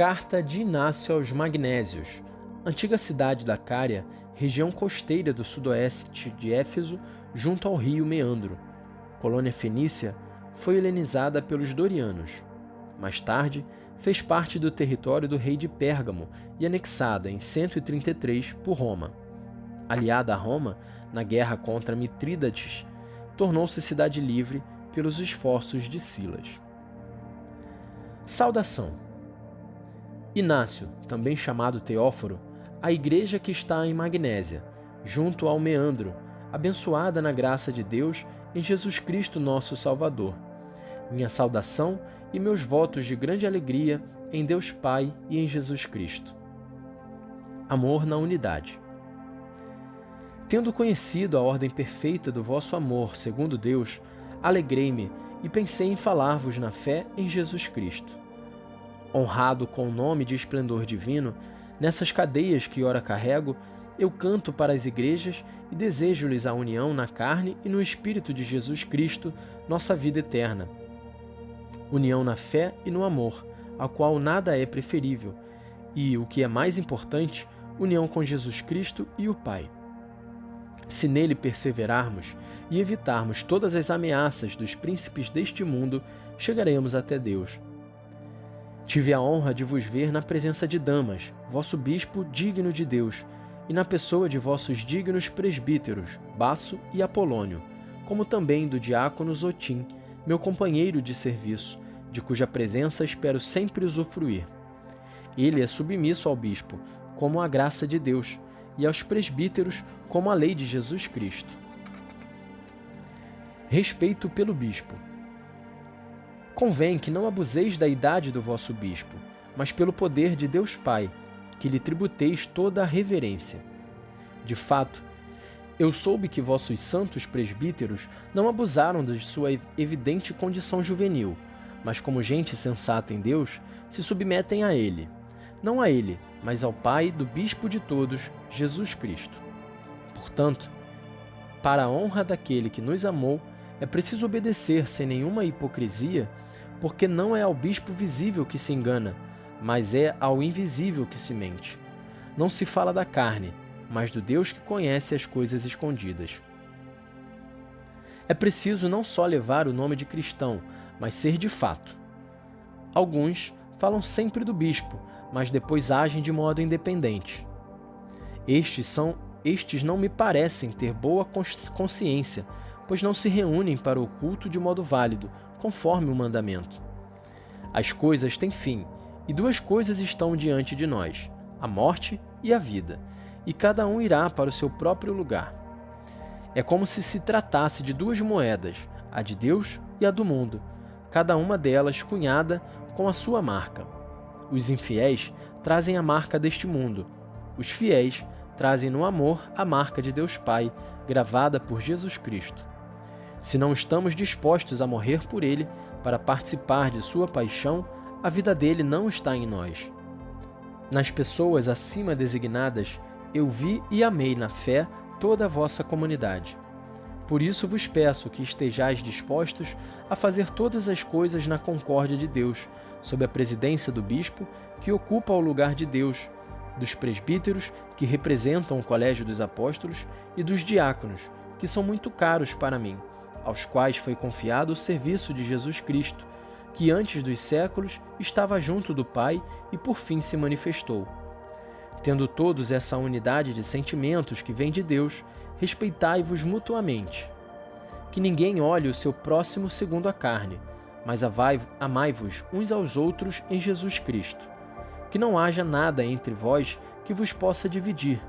Carta de Inácio aos Magnésios, antiga cidade da Cária, região costeira do sudoeste de Éfeso, junto ao rio Meandro. Colônia fenícia, foi helenizada pelos dorianos. Mais tarde, fez parte do território do rei de Pérgamo e anexada em 133 por Roma. Aliada a Roma, na guerra contra Mitrídates, tornou-se cidade livre pelos esforços de Silas. Saudação. Inácio, também chamado Teóforo, a igreja que está em Magnésia, junto ao Meandro, abençoada na graça de Deus em Jesus Cristo nosso Salvador. Minha saudação e meus votos de grande alegria em Deus Pai e em Jesus Cristo. Amor na unidade. Tendo conhecido a ordem perfeita do vosso amor segundo Deus, alegrei-me e pensei em falar-vos na fé em Jesus Cristo. Honrado com o nome de esplendor divino, nessas cadeias que ora carrego, eu canto para as igrejas e desejo-lhes a união na carne e no Espírito de Jesus Cristo, nossa vida eterna. União na fé e no amor, a qual nada é preferível, e, o que é mais importante, união com Jesus Cristo e o Pai. Se nele perseverarmos e evitarmos todas as ameaças dos príncipes deste mundo, chegaremos até Deus. Tive a honra de vos ver na presença de Damas, vosso bispo digno de Deus, e na pessoa de vossos dignos presbíteros, Basso e Apolônio, como também do diácono Zotim, meu companheiro de serviço, de cuja presença espero sempre usufruir. Ele é submisso ao bispo, como a graça de Deus, e aos presbíteros, como a lei de Jesus Cristo. Respeito pelo bispo. Convém que não abuseis da idade do vosso bispo, mas pelo poder de Deus Pai, que lhe tributeis toda a reverência. De fato, eu soube que vossos santos presbíteros não abusaram de sua evidente condição juvenil, mas como gente sensata em Deus, se submetem a ele. Não a ele, mas ao Pai do bispo de todos, Jesus Cristo. Portanto, para a honra daquele que nos amou, é preciso obedecer sem nenhuma hipocrisia, porque não é ao bispo visível que se engana, mas é ao invisível que se mente. Não se fala da carne, mas do Deus que conhece as coisas escondidas. É preciso não só levar o nome de cristão, mas ser de fato. Alguns falam sempre do bispo, mas depois agem de modo independente. Estes não me parecem ter boa consciência, pois não se reúnem para o culto de modo válido, conforme o mandamento. As coisas têm fim, e duas coisas estão diante de nós, a morte e a vida, e cada um irá para o seu próprio lugar. É como se tratasse de duas moedas, a de Deus e a do mundo, cada uma delas cunhada com a sua marca. Os infiéis trazem a marca deste mundo. Os fiéis trazem no amor a marca de Deus Pai, gravada por Jesus Cristo. Se não estamos dispostos a morrer por Ele para participar de sua paixão, a vida dele não está em nós. Nas pessoas acima designadas, eu vi e amei na fé toda a vossa comunidade. Por isso vos peço que estejais dispostos a fazer todas as coisas na concórdia de Deus, sob a presidência do bispo, que ocupa o lugar de Deus, dos presbíteros, que representam o colégio dos apóstolos, e dos diáconos, que são muito caros para mim, aos quais foi confiado o serviço de Jesus Cristo, que antes dos séculos estava junto do Pai e por fim se manifestou. Tendo todos essa unidade de sentimentos que vem de Deus, respeitai-vos mutuamente. Que ninguém olhe o seu próximo segundo a carne, mas amai-vos uns aos outros em Jesus Cristo. Que não haja nada entre vós que vos possa dividir,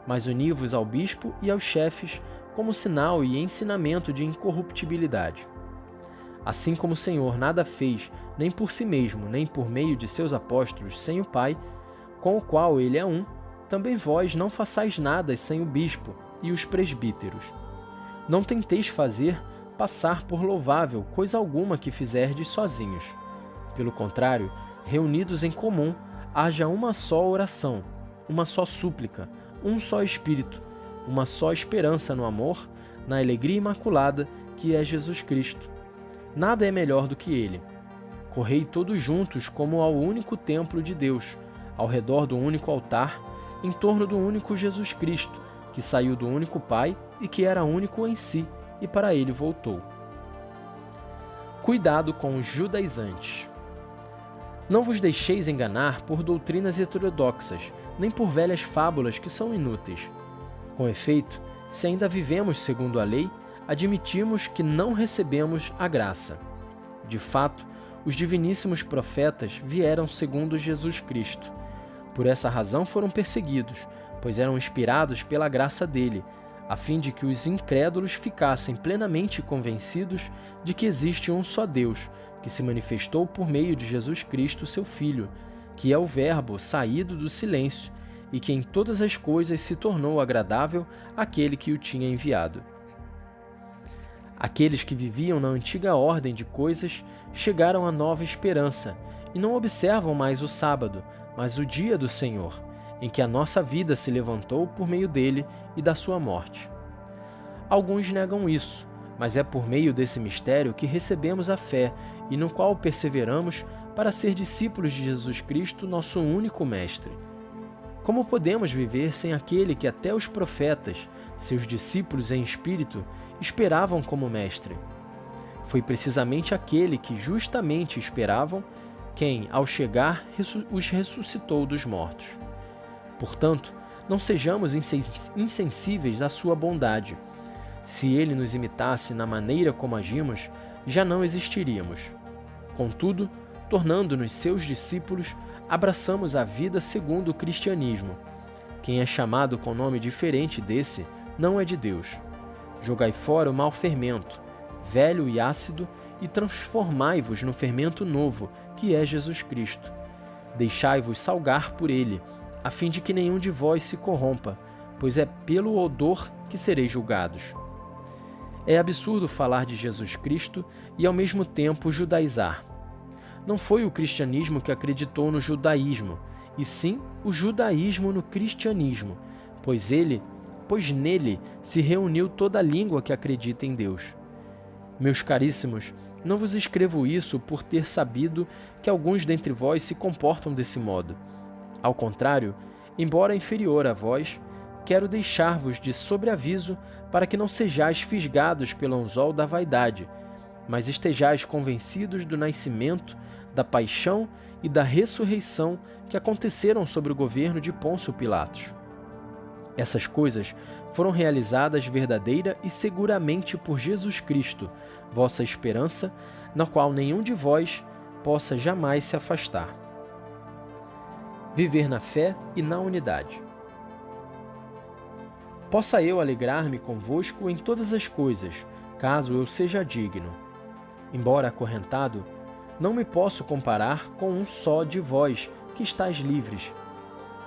mas uni-vos ao bispo e aos chefes como sinal e ensinamento de incorruptibilidade. Assim como o Senhor nada fez, nem por si mesmo, nem por meio de seus apóstolos, sem o Pai, com o qual ele é um, também vós não façais nada sem o bispo e os presbíteros. Não tenteis fazer passar por louvável coisa alguma que fizerdes sozinhos. Pelo contrário, reunidos em comum, haja uma só oração, uma só súplica, um só Espírito, uma só esperança no amor, na alegria imaculada que é Jesus Cristo. Nada é melhor do que ele. correi todos juntos como ao único templo de Deus, ao redor do único altar, em torno do único Jesus Cristo, que saiu do único Pai e que era único em si, e para ele voltou. Cuidado com os judaizantes. Não vos deixeis enganar por doutrinas heterodoxas, nem por velhas fábulas que são inúteis. Com efeito, se ainda vivemos segundo a lei, admitimos que não recebemos a graça. De fato, os diviníssimos profetas vieram segundo Jesus Cristo. Por essa razão foram perseguidos, pois eram inspirados pela graça dele, a fim de que os incrédulos ficassem plenamente convencidos de que existe um só Deus, que se manifestou por meio de Jesus Cristo, seu Filho, que é o Verbo saído do silêncio e que em todas as coisas se tornou agradável àquele que o tinha enviado. Aqueles que viviam na antiga ordem de coisas chegaram à nova esperança e não observam mais o sábado, mas o dia do Senhor, em que a nossa vida se levantou por meio dele e da sua morte. Alguns negam isso, mas é por meio desse mistério que recebemos a fé e no qual perseveramos para ser discípulos de Jesus Cristo, nosso único Mestre. Como podemos viver sem aquele que até os profetas, seus discípulos em espírito, esperavam como Mestre? Foi precisamente aquele que justamente esperavam quem, ao chegar, os ressuscitou dos mortos. Portanto, não sejamos insensíveis à sua bondade. Se ele nos imitasse na maneira como agimos, já não existiríamos. Contudo, tornando-nos seus discípulos, abraçamos a vida segundo o cristianismo. Quem é chamado com nome diferente desse, não é de Deus. Jogai fora o mau fermento, velho e ácido, e transformai-vos no fermento novo, que é Jesus Cristo. Deixai-vos salgar por ele, a fim de que nenhum de vós se corrompa, pois é pelo odor que sereis julgados. É absurdo falar de Jesus Cristo e ao mesmo tempo judaizar. Não foi o cristianismo que acreditou no judaísmo, e sim o judaísmo no cristianismo, pois nele se reuniu toda a língua que acredita em Deus. Meus caríssimos, não vos escrevo isso por ter sabido que alguns dentre vós se comportam desse modo. Ao contrário, embora inferior a vós, quero deixar-vos de sobreaviso para que não sejais fisgados pelo anzol da vaidade, mas estejais convencidos do nascimento, da paixão e da ressurreição que aconteceram sobre o governo de Pôncio Pilatos. Essas coisas foram realizadas verdadeira e seguramente por Jesus Cristo, vossa esperança, na qual nenhum de vós possa jamais se afastar. Viver na fé e na unidade. Possa eu alegrar-me convosco em todas as coisas, caso eu seja digno. Embora acorrentado, não me posso comparar com um só de vós que estáis livres.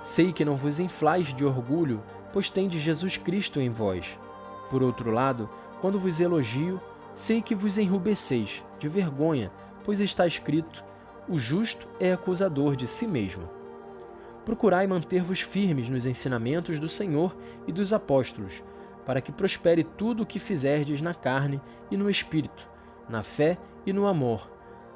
Sei que não vos inflais de orgulho, pois tendes Jesus Cristo em vós. Por outro lado, quando vos elogio, sei que vos enrubesceis de vergonha, pois está escrito: o justo é acusador de si mesmo. Procurai manter-vos firmes nos ensinamentos do Senhor e dos apóstolos, para que prospere tudo o que fizerdes na carne e no Espírito, na fé e no amor,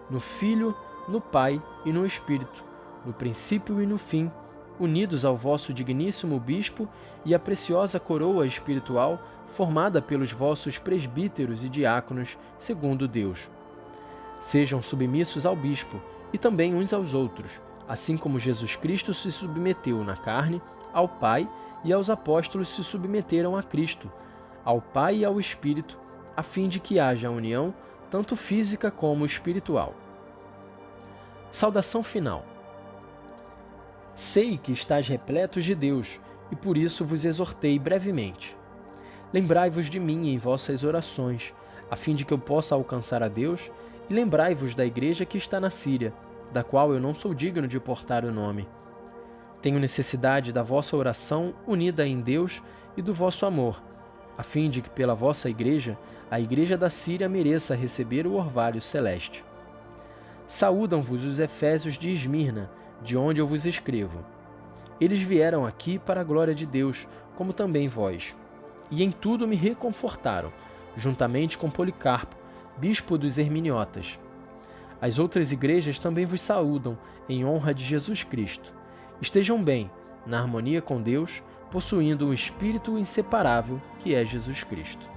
no Filho, no Pai e no Espírito, no princípio e no fim, unidos ao vosso digníssimo Bispo e à preciosa coroa espiritual formada pelos vossos presbíteros e diáconos, segundo Deus. Sejam submissos ao Bispo e também uns aos outros, assim como Jesus Cristo se submeteu na carne ao Pai e aos apóstolos se submeteram a Cristo, ao Pai e ao Espírito, a fim de que haja união, tanto física como espiritual. Saudação final. Sei que estáis repletos de Deus, e por isso vos exortei brevemente. Lembrai-vos de mim em vossas orações, a fim de que eu possa alcançar a Deus, e lembrai-vos da igreja que está na Síria, da qual eu não sou digno de portar o nome. Tenho necessidade da vossa oração unida em Deus e do vosso amor, a fim de que pela vossa igreja, a igreja da Síria mereça receber o orvalho celeste. Saúdam-vos os efésios de Esmirna, de onde eu vos escrevo. Eles vieram aqui para a glória de Deus, como também vós. E em tudo me reconfortaram, juntamente com Policarpo, bispo dos Herminiotas. As outras igrejas também vos saúdam, em honra de Jesus Cristo. Estejam bem, na harmonia com Deus, possuindo um Espírito inseparável, que é Jesus Cristo.